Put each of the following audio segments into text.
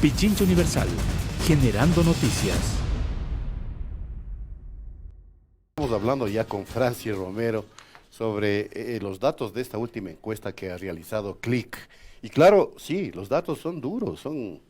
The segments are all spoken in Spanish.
Pichincha Universal, generando noticias. Estamos hablando ya con Francis Romero sobre los datos de esta última encuesta que ha realizado Click. Y claro, sí, los datos son duros, son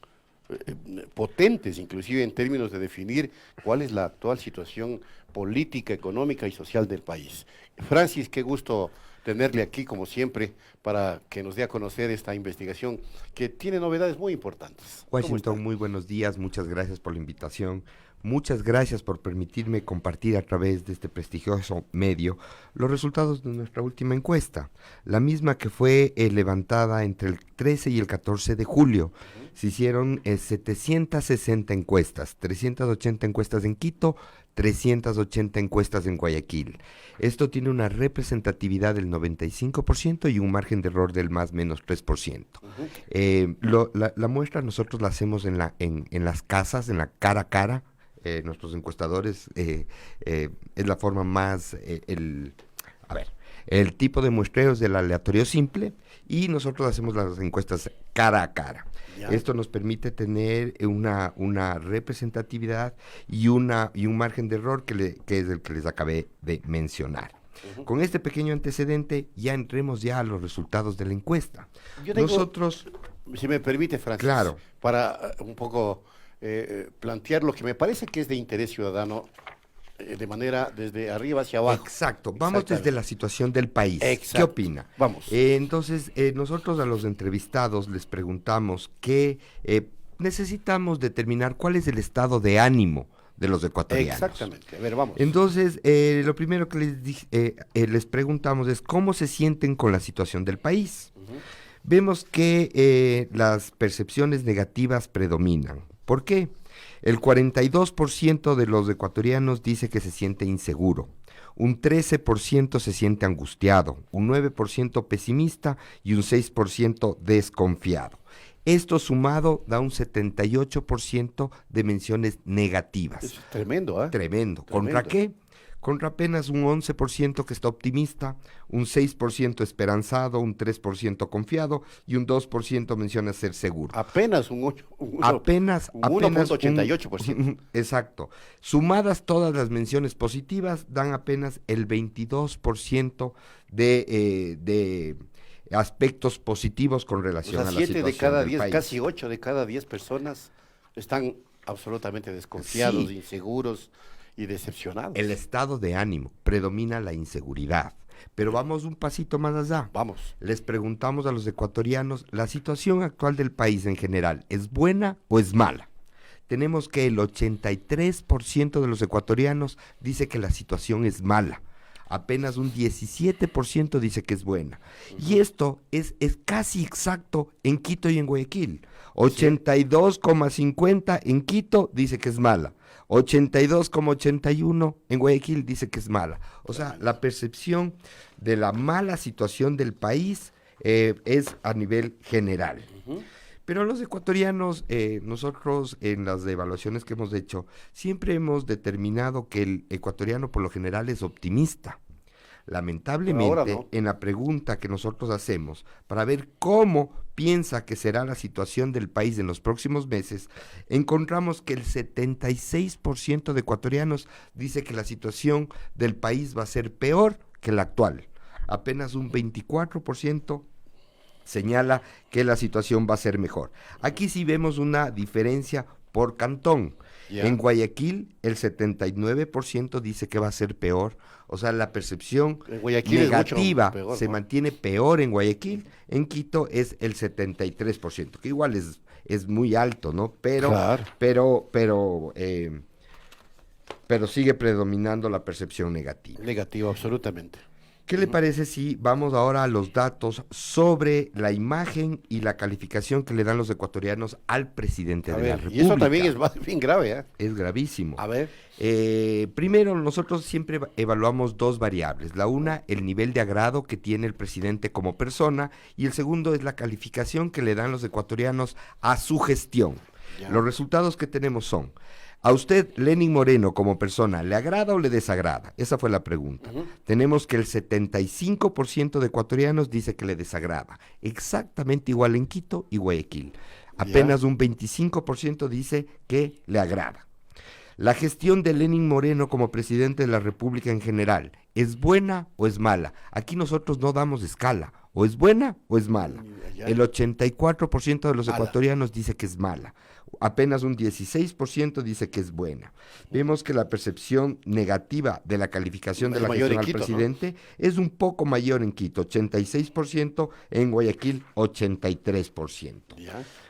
potentes, inclusive en términos de definir cuál es la actual situación política, económica y social del país. Francis, qué gusto tenerle aquí, como siempre, para que nos dé a conocer esta investigación que tiene novedades muy importantes. Washington, muy buenos días, muchas gracias por la invitación. Muchas gracias por permitirme compartir a través de este prestigioso medio los resultados de nuestra última encuesta, la misma que fue levantada entre el 13 y el 14 de julio. Se hicieron 760 encuestas, 380 encuestas en Quito, 380 encuestas en Guayaquil. Esto tiene una representatividad del 95% y un margen de error del más menos 3%. La muestra nosotros la hacemos en las casas, en la cara a cara. Nuestros encuestadores, es la forma más, el tipo de muestreo es del aleatorio simple y nosotros hacemos las encuestas cara a cara. ¿Ya? Esto nos permite tener una representatividad y un margen de error que es el que les acabé de mencionar. Con este pequeño antecedente ya entremos ya a los resultados de la encuesta. Nosotros, si me permite, Francis, claro, para un poco plantear lo que me parece que es de interés ciudadano de manera desde arriba hacia abajo. Exacto, vamos desde la situación del país. Exacto. ¿Qué opina? Vamos. Entonces, nosotros a los entrevistados les preguntamos que necesitamos determinar cuál es el estado de ánimo de los ecuatorianos. Exactamente, a ver, vamos. Entonces, lo primero que les preguntamos es cómo se sienten con la situación del país. Vemos que las percepciones negativas predominan. ¿Por qué? El 42% de los ecuatorianos dice que se siente inseguro, un 13% se siente angustiado, un 9% pesimista y un 6% desconfiado. Esto sumado da un 78% de menciones negativas. Es tremendo, ¿eh? Tremendo. ¿Contra qué? Contra apenas un 11% que está optimista, un 6% esperanzado, un 3% confiado y un 2% menciona ser seguro. Apenas un 1.88%. Exacto. Sumadas todas las menciones positivas, dan apenas el 22% de aspectos positivos con relación a la situación de cada 10, país. Casi 8 de cada 10 personas están absolutamente desconfiados, sí, inseguros y decepcionados. El estado de ánimo, predomina la inseguridad. Pero vamos un pasito más allá. Vamos. Les preguntamos a los ecuatorianos, ¿la situación actual del país en general es buena o es mala? Tenemos que el 83% de los ecuatorianos dice que la situación es mala. Apenas un 17% dice que es buena. Y esto es casi exacto en Quito y en Guayaquil. 82,50 en Quito dice que es mala. 82,81 en Guayaquil dice que es mala. O sea, la percepción de la mala situación del país es a nivel general. Pero los ecuatorianos, nosotros en las evaluaciones que hemos hecho, siempre hemos determinado que el ecuatoriano por lo general es optimista. Lamentablemente, no. En la pregunta que nosotros hacemos para ver cómo piensa que será la situación del país en los próximos meses, encontramos que el 76% de ecuatorianos dice que la situación del país va a ser peor que la actual. Apenas un 24% señala que la situación va a ser mejor. Aquí sí vemos una diferencia por cantón. Yeah. En Guayaquil, el 79% dice que va a ser peor. O sea, la percepción negativa peor, se mantiene peor en Guayaquil. En Quito es el 73%, que igual es muy alto, ¿no? Pero, claro. pero sigue predominando la percepción negativa. Negativa, absolutamente. ¿Qué le parece si vamos ahora a los datos sobre la imagen y la calificación que le dan los ecuatorianos al presidente de la República? Y eso también es bien grave, ¿eh? Es gravísimo. A ver. Primero, nosotros siempre evaluamos dos variables. La una, el nivel de agrado que tiene el presidente como persona, y el segundo es la calificación que le dan los ecuatorianos a su gestión. Ya. Los resultados que tenemos son: ¿a usted, Lenín Moreno, como persona, le agrada o le desagrada? Esa fue la pregunta. Tenemos que el 75% de ecuatorianos dice que le desagrada. Exactamente igual en Quito y Guayaquil. Apenas un 25% dice que le agrada. La gestión de Lenín Moreno como presidente de la República en general, ¿es buena o es mala? Aquí nosotros no damos escala, o es buena o es mala. El 84% de los ecuatorianos dice que es mala. Apenas un 16% dice que es buena. Vemos que la percepción negativa de la calificación de la gestión al presidente es un poco mayor en Quito, 86%, en Guayaquil 83%.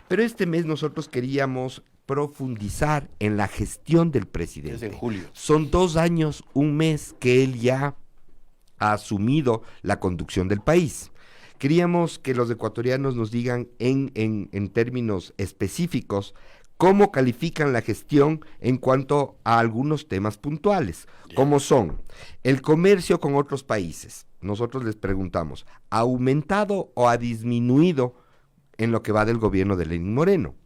Pero este mes nosotros queríamos profundizar en la gestión del presidente. Es en julio. Son 2 años, un mes que él ya ha asumido la conducción del país. Queríamos que los ecuatorianos nos digan en términos específicos cómo califican la gestión en cuanto a algunos temas puntuales, como son el comercio con otros países. Nosotros les preguntamos, ¿ha aumentado o ha disminuido en lo que va del gobierno de Lenín Moreno?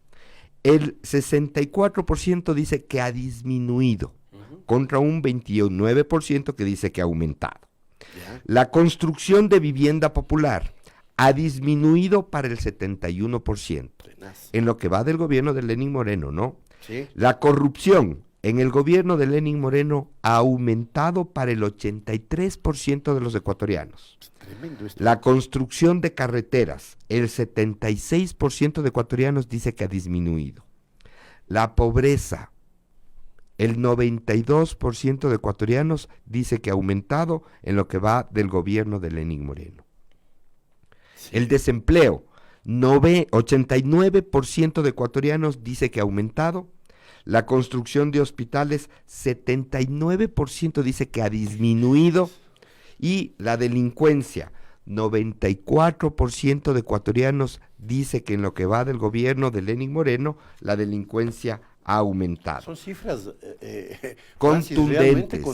El 64% dice que ha disminuido, contra un 29% que dice que ha aumentado. La construcción de vivienda popular ha disminuido para el 71%, en lo que va del gobierno de Lenín Moreno, ¿no? Sí. La corrupción en el gobierno de Lenín Moreno ha aumentado para el 83% de los ecuatorianos. Tremendo esto. La construcción de carreteras, el 76% de ecuatorianos dice que ha disminuido. La pobreza, el 92% de ecuatorianos dice que ha aumentado en lo que va del gobierno de Lenín Moreno. Sí. El desempleo, 89% de ecuatorianos dice que ha aumentado. La construcción de hospitales, 79% dice que ha disminuido. Y la delincuencia, 94% de ecuatorianos dice que en lo que va del gobierno de Lenín Moreno, la delincuencia ha aumentado. Son cifras contundentes,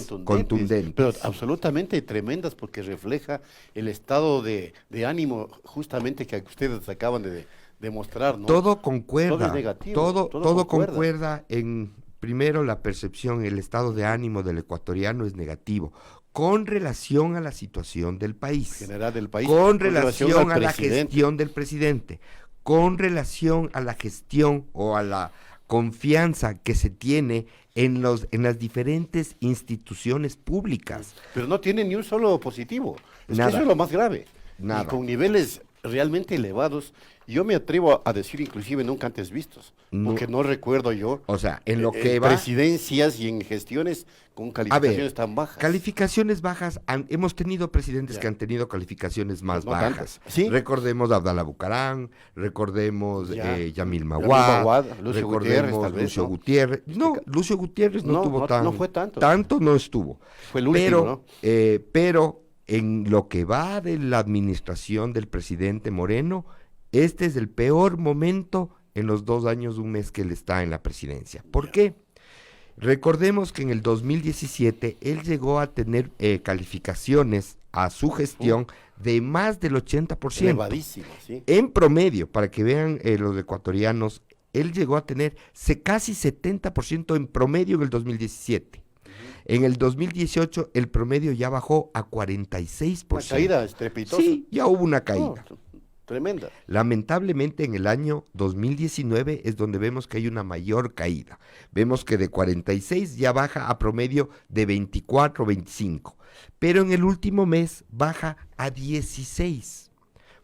pero absolutamente tremendas, porque refleja el estado de ánimo justamente que ustedes acaban de demostrar, ¿no? Todo concuerda, todo es negativo, todo concuerda en, primero, la percepción, el estado de ánimo del ecuatoriano es negativo, con relación a la situación del país, general del país, con relación a la gestión del presidente, con relación a la gestión o a la confianza que se tiene en las diferentes instituciones públicas. Pero no tiene ni un solo positivo. Nada. Que eso es lo más grave. Nada. Y con niveles realmente elevados, yo me atrevo a decir inclusive nunca antes vistos, porque no recuerdo yo, o sea, en lo que va presidencias y en gestiones con calificaciones tan bajas. Calificaciones bajas, hemos tenido presidentes que han tenido calificaciones más bajas. ¿Sí? Recordemos a Abdalá Bucaram, recordemos Yamil Maguad, recordemos Lucio Gutiérrez. No, Lucio Gutiérrez no tuvo no fue tanto. Tanto no estuvo. Fue el último, ¿no? Pero en lo que va de la administración del presidente Moreno, este es el peor momento en los 2 años, un mes que él está en la presidencia. ¿Por qué? Recordemos que en el 2017 él llegó a tener calificaciones a su gestión de más del 80%. Elevadísimo, sí. En promedio, para que vean los ecuatorianos, él llegó a tener casi 70% en promedio en el 2017. En el 2018 el promedio ya bajó a 46%. Una caída estrepitosa. Sí, ya hubo una caída. Tremenda. Lamentablemente en el año 2019 es donde vemos que hay una mayor caída. Vemos que de 46 ya baja a promedio de 24, 25. Pero en el último mes baja a 16.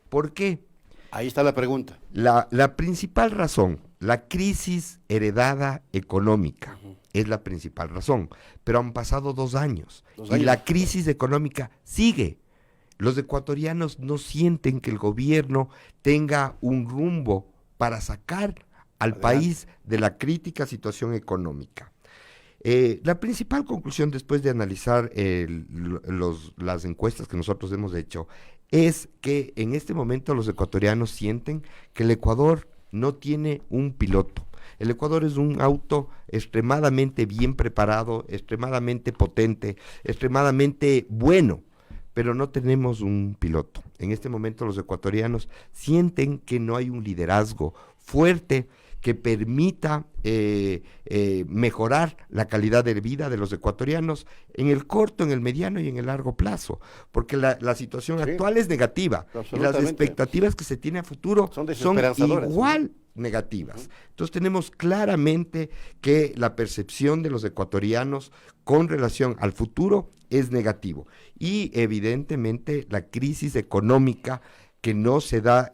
¿Por qué? Ahí está la pregunta. La principal razón, la crisis heredada económica, es la principal razón. Pero han pasado 2 años. Y la crisis económica sigue. Los ecuatorianos no sienten que el gobierno tenga un rumbo para sacar al país de la crítica situación económica. La principal conclusión después de analizar las encuestas que nosotros hemos hecho es que en este momento los ecuatorianos sienten que el Ecuador no tiene un piloto. El Ecuador es un auto extremadamente bien preparado, extremadamente potente, extremadamente bueno, pero no tenemos un piloto. En este momento los ecuatorianos sienten que no hay un liderazgo fuerte que permita mejorar la calidad de vida de los ecuatorianos en el corto, en el mediano y en el largo plazo, porque la situación actual es negativa y las expectativas que se tiene a futuro son igual negativas. Entonces tenemos claramente que la percepción de los ecuatorianos con relación al futuro es negativo. Y evidentemente la crisis económica que no se da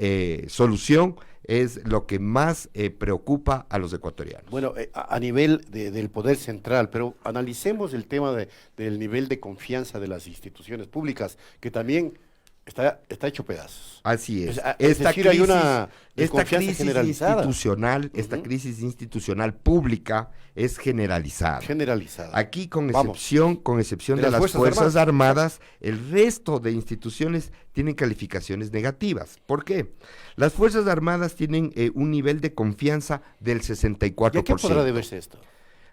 solución es lo que más preocupa a los ecuatorianos. Bueno, a nivel del poder central, pero analicemos el tema del nivel de confianza de las instituciones públicas, que también está hecho pedazos. Así es. Es decir, hay una desconfianza crisis generalizada. institucional, esta crisis institucional pública es generalizada. Generalizada. Aquí, con Vamos. excepción de las Fuerzas Armadas, el resto de instituciones tienen calificaciones negativas. ¿Por qué? Las Fuerzas Armadas tienen un nivel de confianza del 64%. ¿Y a qué podrá deberse esto?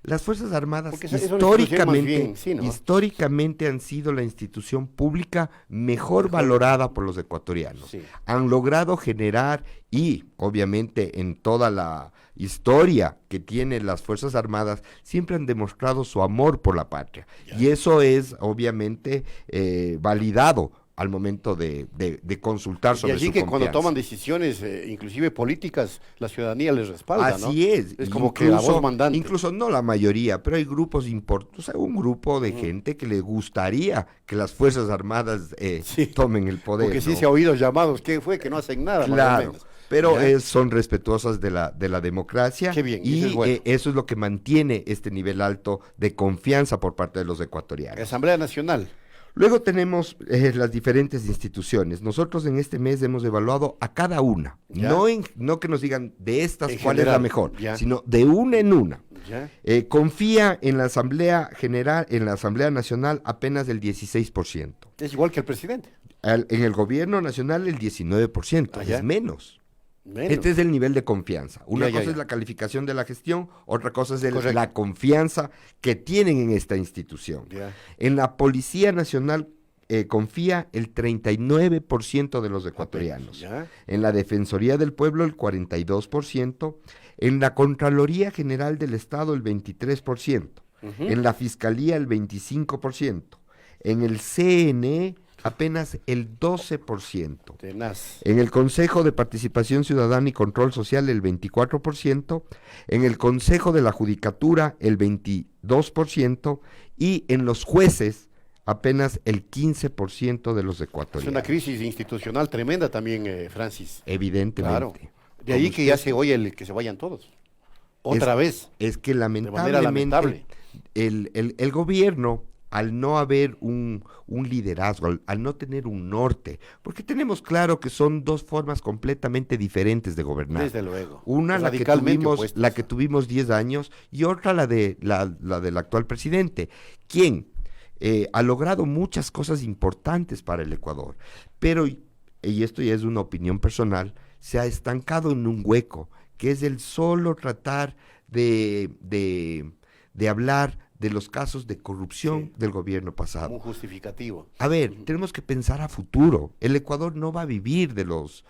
Las Fuerzas Armadas Porque es una institución más bien, históricamente han sido la institución pública mejor valorada por los ecuatorianos. Sí. Han logrado generar, y obviamente en toda la historia que tienen las Fuerzas Armadas, siempre han demostrado su amor por la patria. Ya. Y eso es obviamente validado al momento de consultar sobre Y allí su que confianza. cuando toman decisiones, inclusive políticas, la ciudadanía les respalda, ¿no? Así es. Es como que la voz mandante. Incluso no la mayoría, pero hay grupos importantes, o sea, un grupo de gente que le gustaría que las Fuerzas Armadas Sí. tomen el poder. Porque sí ¿no? se ha oído llamados, ¿qué fue? Que no hacen nada, más o Claro, menos. pero ¿Ya? son respetuosas de la democracia. Qué bien, y eso es bueno. eso es lo que mantiene este nivel alto de confianza por parte de los ecuatorianos. Asamblea Nacional. Luego tenemos las diferentes instituciones. Nosotros en este mes hemos evaluado a cada una. Ya. No que nos digan de estas En cuál es la general, mejor, ya. sino de una en una. ¿Ya? Confía en la Asamblea General, en la Asamblea Nacional apenas del 16%. Es igual que el presidente. En el gobierno nacional el 19%, Ah, ya. es menos. Menos. Este es el nivel de confianza. Una Ya, cosa ya. es la calificación de la gestión, otra cosa es Correcto. la confianza que tienen en esta institución. Ya. En la Policía Nacional confía el 39% de los ecuatorianos. ¿Ya? En la Defensoría del Pueblo el 42%. En la Contraloría General del Estado el 23%. Ujú. En la Fiscalía el 25%. En el CNE apenas el 12%. Tenaz. En el Consejo de Participación Ciudadana y Control Social el 24%, en el Consejo de la Judicatura el 22% y en los jueces apenas el 15% de los Es ecuatorianos. una crisis institucional tremenda también, Francis. Evidentemente. Claro. De ahí Como que ya usted- se oye que se vayan todos. Otra vez. Es que manera lamentablemente lamentable. el gobierno, al no haber un liderazgo, al no tener un norte, porque tenemos claro que son dos formas completamente diferentes de gobernar. Desde luego. Una Radicalmente opuestas. la que tuvimos 10 años y otra la del actual presidente, quien ha logrado muchas cosas importantes para el Ecuador, pero, y esto ya es una opinión personal, se ha estancado en un hueco, que es el solo tratar de hablar de los casos de corrupción Sí. del gobierno pasado. Un justificativo. A ver, tenemos que pensar a futuro. El Ecuador no va a vivir de los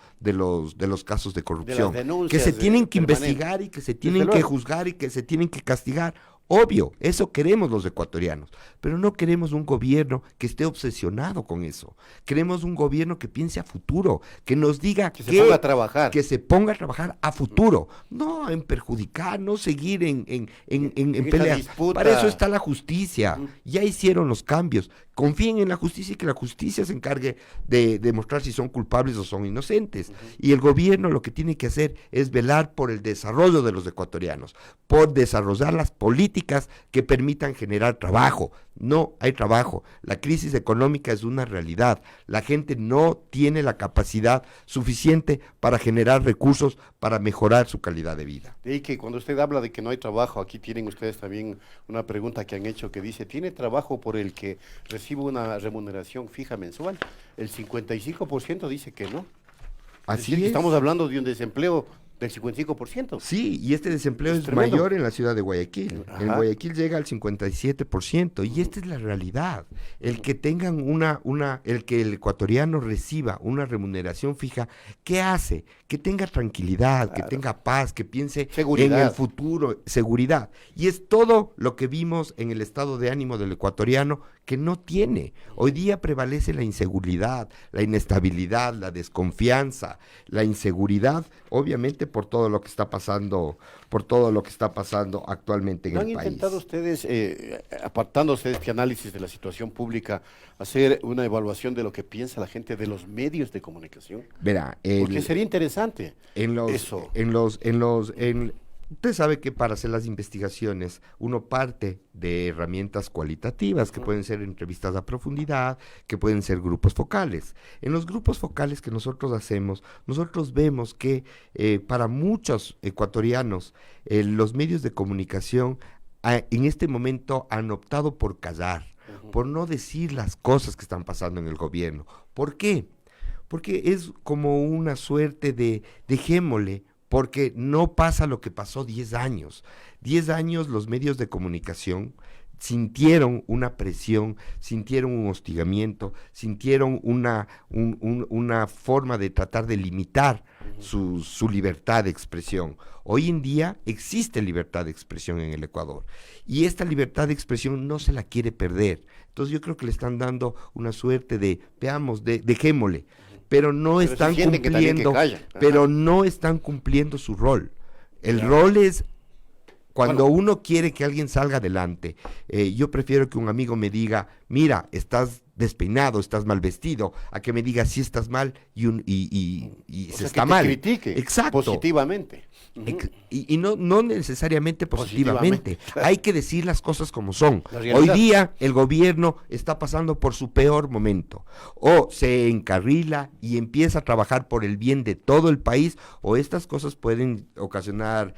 casos de corrupción, denuncias, que se tienen que permanentes. investigar y que se tienen que luego. juzgar y que se tienen que castigar. Obvio, eso queremos los ecuatorianos, pero no queremos un gobierno que esté obsesionado con eso. Queremos un gobierno que piense a futuro, que nos diga Que se ponga a trabajar. que se ponga a trabajar a futuro, no en perjudicar, no seguir en esa peleas. disputa. Para eso está la justicia. Ujú. Ya hicieron los cambios. Confíen en la justicia y que la justicia se encargue de demostrar si son culpables o son inocentes. Y el gobierno lo que tiene que hacer es velar por el desarrollo de los ecuatorianos, por desarrollar las políticas que permitan generar trabajo. No hay trabajo. La crisis económica es una realidad. La gente no tiene la capacidad suficiente para generar recursos para mejorar su calidad de vida. De ahí que cuando usted habla de que no hay trabajo, aquí tienen ustedes también una pregunta que han hecho que dice, ¿tiene trabajo por el que recibe una remuneración fija mensual? El 55% dice que no. Así decir, que es. estamos hablando de un desempleo del 55%. Sí, y este desempleo Es es tremendo. mayor en la ciudad de Guayaquil. En Ajá. Guayaquil llega al 57%, y esta es la realidad. El que tengan el que el ecuatoriano reciba una remuneración fija, ¿qué hace? Que tenga tranquilidad, que tenga paz, que piense Seguridad. en el futuro, seguridad. Y es todo lo que vimos en el estado de ánimo del ecuatoriano, que no tiene. Hoy día prevalece la inseguridad, la inestabilidad, la desconfianza, la inseguridad, obviamente por todo lo que está pasando, actualmente en ¿No el han país. intentado ustedes, apartándose de este análisis de la situación pública, hacer una evaluación de lo que piensa la gente de los medios de comunicación? Verá, Porque sería interesante eso. Usted sabe que para hacer las investigaciones uno parte de herramientas cualitativas que pueden ser entrevistas a profundidad, que pueden ser grupos focales. En los grupos focales que nosotros hacemos, nosotros vemos que para muchos ecuatorianos los medios de comunicación en este momento han optado por callar, por no decir las cosas que están pasando en el gobierno. ¿Por qué? Porque es como una suerte de dejémosle, porque no pasa lo que pasó 10 años. 10 años los medios de comunicación sintieron una presión, sintieron un hostigamiento, sintieron una forma de tratar de limitar su libertad de expresión. Hoy en día existe libertad de expresión en el Ecuador y esta libertad de expresión no se la quiere perder. Entonces yo creo que le están dando una suerte de, veamos, dejémosle. Pero no están cumpliendo su rol. El rol es cuando uno quiere que alguien salga adelante. Yo prefiero que un amigo me diga, mira, estás despeinado, estás mal vestido, a que me diga si estás mal y se está mal. Que te critique. Exacto. Positivamente. Y no necesariamente positivamente. Claro. Hay que decir las cosas como son. Hoy día el gobierno está pasando por su peor momento. O se encarrila y empieza a trabajar por el bien de todo el país, o estas cosas pueden ocasionar,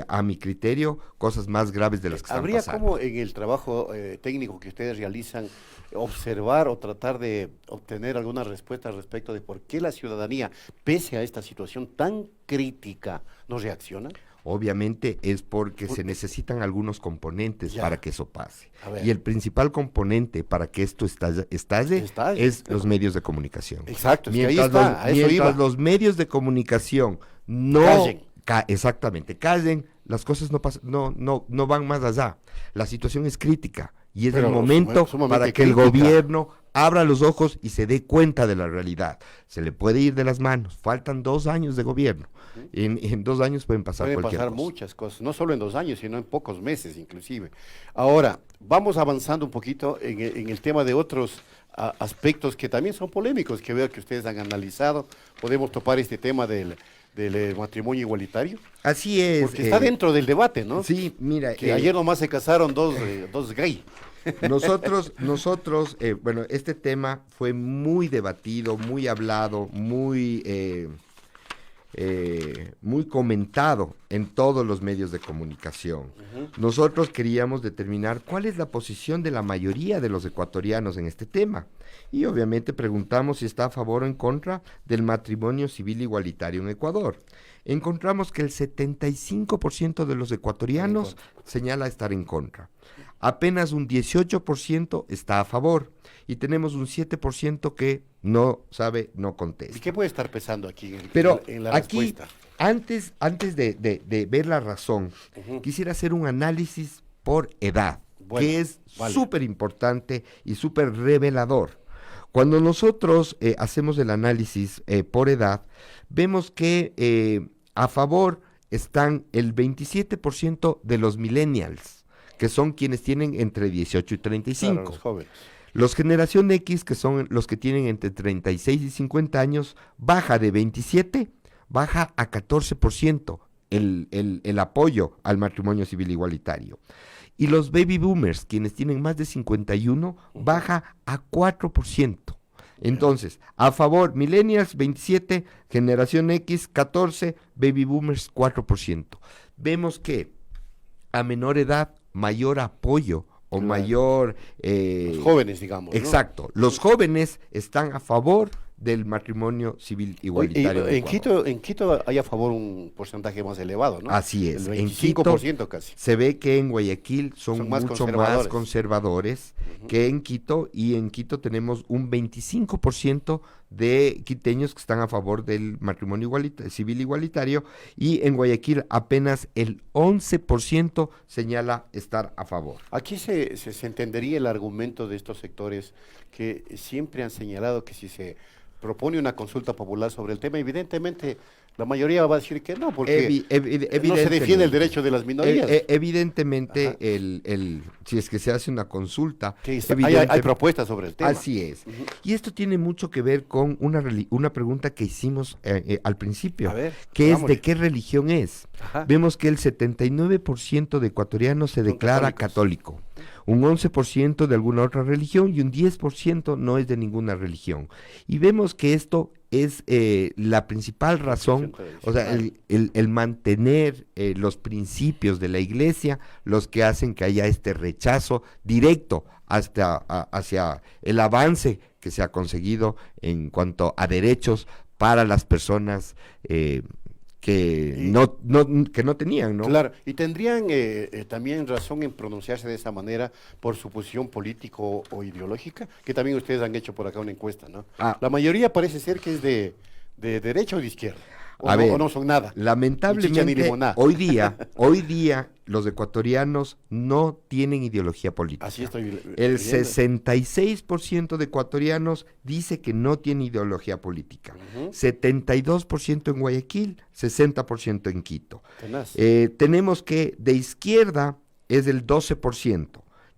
a mi criterio, cosas más graves de las que están pasando. ¿Habría como en el trabajo técnico que ustedes realizan observar o tratar de obtener alguna respuesta respecto de por qué la ciudadanía, pese a esta situación tan crítica, no reacciona? Obviamente es porque se necesitan algunos componentes para que eso pase. Y el principal componente para que esto estalle es los medios de comunicación. Exacto, mientras los medios de comunicación no callen, las cosas no van más allá. La situación es crítica y es el momento para que el gobierno abra los ojos y se dé cuenta de la realidad. Se le puede ir de las manos, faltan 2 años de gobierno. En 2 años pueden pasar muchas cosas, no solo en 2 años, sino en pocos meses inclusive. Ahora, vamos avanzando un poquito en el tema de otros aspectos que también son polémicos, que veo que ustedes han analizado. Podemos topar este tema del matrimonio igualitario. Así es. Porque está dentro del debate, ¿no? Sí, mira. Que ayer nomás se casaron dos gay. Nosotros, bueno, este tema fue muy debatido, muy hablado, muy comentado en todos los medios de comunicación. Nosotros queríamos determinar cuál es la posición de la mayoría de los ecuatorianos en este tema. Y obviamente preguntamos si está a favor o en contra del matrimonio civil igualitario en Ecuador. Encontramos que el 75% de los ecuatorianos señala estar en contra. Apenas un 18% está a favor y tenemos un 7% que no sabe, no contesta. ¿Y qué puede estar pesando aquí en la aquí, respuesta? Antes de ver la razón, quisiera hacer un análisis por edad, que es súper importante y súper revelador. Cuando nosotros hacemos el análisis por edad, vemos que a favor están el 27% de los millennials, que son quienes tienen entre 18 y 35. Claro, los jóvenes. Los generación X, que son los que tienen entre 36 y 50 años, baja de 27, baja a 14% el apoyo al matrimonio civil igualitario. Y los baby boomers, quienes tienen más de 51, baja a 4%. Entonces, a favor, millennials 27, generación X 14, baby boomers 4%. Vemos que a menor edad, mayor apoyo o mayor... los jóvenes, digamos. Exacto. ¿No? Los jóvenes están a favor del matrimonio civil igualitario. En Quito hay a favor un porcentaje más elevado, ¿no? Así es. El 25% casi. Se ve que en Guayaquil son mucho más conservadores que en Quito, y en Quito tenemos un 25% de quiteños que están a favor del matrimonio civil igualitario, y en Guayaquil apenas el 11% señala estar a favor. Aquí se entendería el argumento de estos sectores que siempre han señalado que si se propone una consulta popular sobre el tema, evidentemente la mayoría va a decir que no, porque no se defiende el derecho de las minorías. Evidentemente, si es que se hace una consulta, Que hay propuestas sobre el tema. Así es. Y esto tiene mucho que ver con una pregunta que hicimos al principio, A ver, que es vámonos. de qué religión es. Ajá. Vemos que el 79% de ecuatorianos se Son declara católicos. católico, un 11% de alguna otra religión y un 10% no es de ninguna religión. Y vemos que esto es la principal razón, o sea, el mantener los principios de la iglesia, los que hacen que haya este rechazo directo hacia el avance que se ha conseguido en cuanto a derechos para las personas que no tenían, ¿no? Claro, y tendrían también razón en pronunciarse de esa manera por su posición político o ideológica, que también ustedes han hecho por acá una encuesta, ¿no? La mayoría parece ser que es de derecha o de izquierda, o no son nada. Ni chicha ni Lamentablemente, limonada. hoy día los ecuatorianos no tienen ideología política. Así estoy El leyendo. 66% de ecuatorianos dice que no tiene ideología política. 72% en Guayaquil, 60% en Quito. Tenaz. Tenemos que de izquierda es el 12%,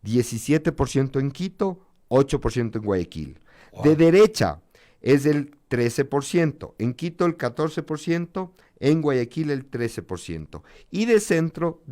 17% en Quito, 8% en Guayaquil. Wow. De derecha es el 13%, en Quito el 14%, en Guayaquil el 13%. Y de centro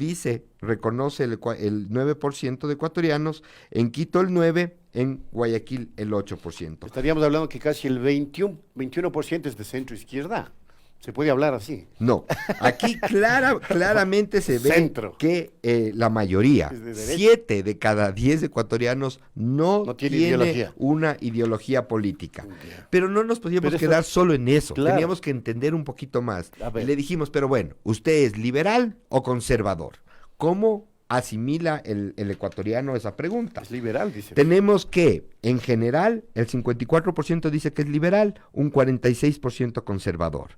reconoce el 9% de ecuatorianos, en Quito el 9%, en Guayaquil el 8%. Estaríamos hablando que casi el 21% es de centro izquierda. Se puede hablar así. No, aquí claramente se ve Centro. que la mayoría, Es de derecha. 7 de cada 10 ecuatorianos no tiene tiene ideología. una ideología política. Ya. Pero no nos podíamos Pero eso- quedar solo en eso, Claro. teníamos que entender un poquito más. A ver. Y le dijimos, pero bueno, ¿usted es liberal o conservador? ¿Cómo asimila el ecuatoriano esa pregunta? Es liberal, dice. Tenemos que, en general, el 54% dice que es liberal, un 46% conservador.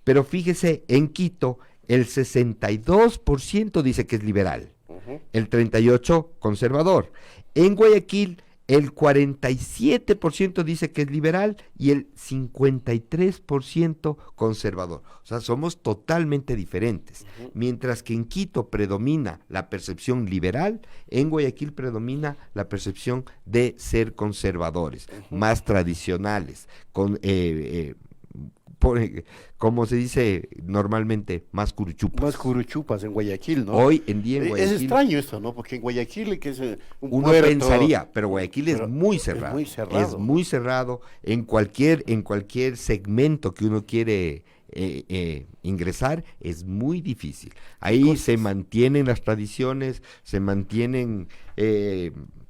Pero fíjese, en Quito, el 62% dice que es liberal, el 38% conservador. En Guayaquil, el 47% dice que es liberal y el 53% conservador. O sea, somos totalmente diferentes. Mientras que en Quito predomina la percepción liberal, en Guayaquil predomina la percepción de ser conservadores, más tradicionales, como se dice normalmente, más curuchupas. Más curuchupas en Guayaquil, ¿no? Hoy en día en Guayaquil... Es extraño esto, ¿no? Porque en Guayaquil, que es un Uno puerto, pensaría, pero Guayaquil pero es muy cerrado. es muy cerrado. Es muy cerrado en cualquier segmento que uno quiere ingresar, es muy difícil. Ahí se mantienen las tradiciones,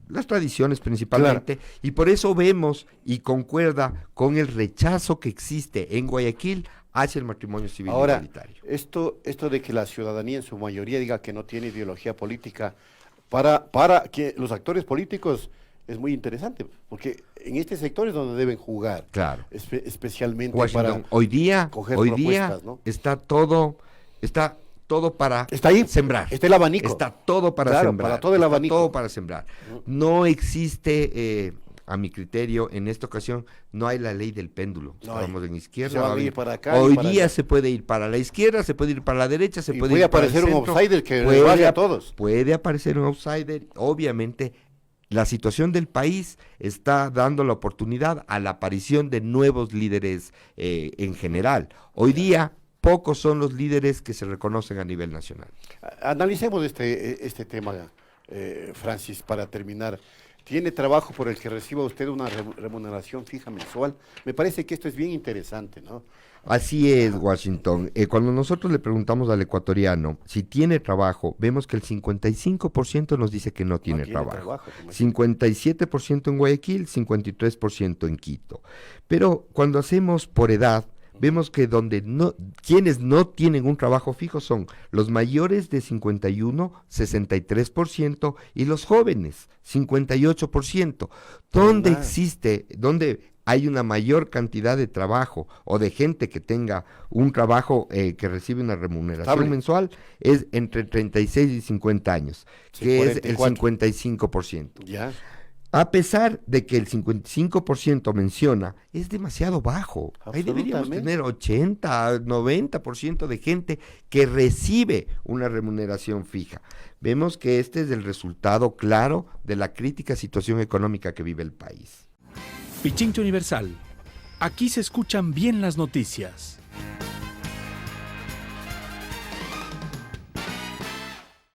las tradiciones principalmente, y por eso vemos y concuerda con el rechazo que existe en Guayaquil hacia el matrimonio civil Ahora, igualitario. esto de que la ciudadanía en su mayoría diga que no tiene ideología política, para que los actores políticos es muy interesante, porque en este sector es donde deben jugar, Claro. especialmente Washington, para hoy día coger propuestas, ¿no? está todo para Está ahí, sembrar. está el abanico. Está todo para Claro, sembrar. para todo el está abanico. todo para sembrar. No existe, a mi criterio, en esta ocasión, no hay la ley del péndulo. No Estábamos hay. en izquierda. Se va a ahora ir para acá y Hoy para día allá. se puede ir para la izquierda, se puede ir para la derecha, se Y puede puede ir para el aparecer un centro. outsider que Puede vaya a todos. Puede aparecer un outsider. Obviamente, la situación del país está dando la oportunidad a la aparición de nuevos líderes en general. Hoy día, pocos son los líderes que se reconocen a nivel nacional. Analicemos este tema, Francis, para terminar. ¿Tiene trabajo por el que reciba usted una remuneración fija mensual? Me parece que esto es bien interesante, ¿no? Así es, Washington. Cuando nosotros le preguntamos al ecuatoriano si tiene trabajo, vemos que el 55% nos dice que no tiene trabajo. 57% en Guayaquil, 53% en Quito. Pero cuando hacemos por edad, vemos que quienes no tienen un trabajo fijo son los mayores de 51, 63%, y los jóvenes, 58%. ¿Dónde hay una mayor cantidad de trabajo o de gente que tenga un trabajo que recibe una remuneración Estable. mensual es entre 36 y 50 años, Sí, que es el 44. 55%. Ya. A pesar de que el 55% menciona, es demasiado bajo. Ahí deberíamos Absolutamente. tener 80, 90% de gente que recibe una remuneración fija. Vemos que este es el resultado claro de la crítica situación económica que vive el país. Pichincha Universal. Aquí se escuchan bien las noticias.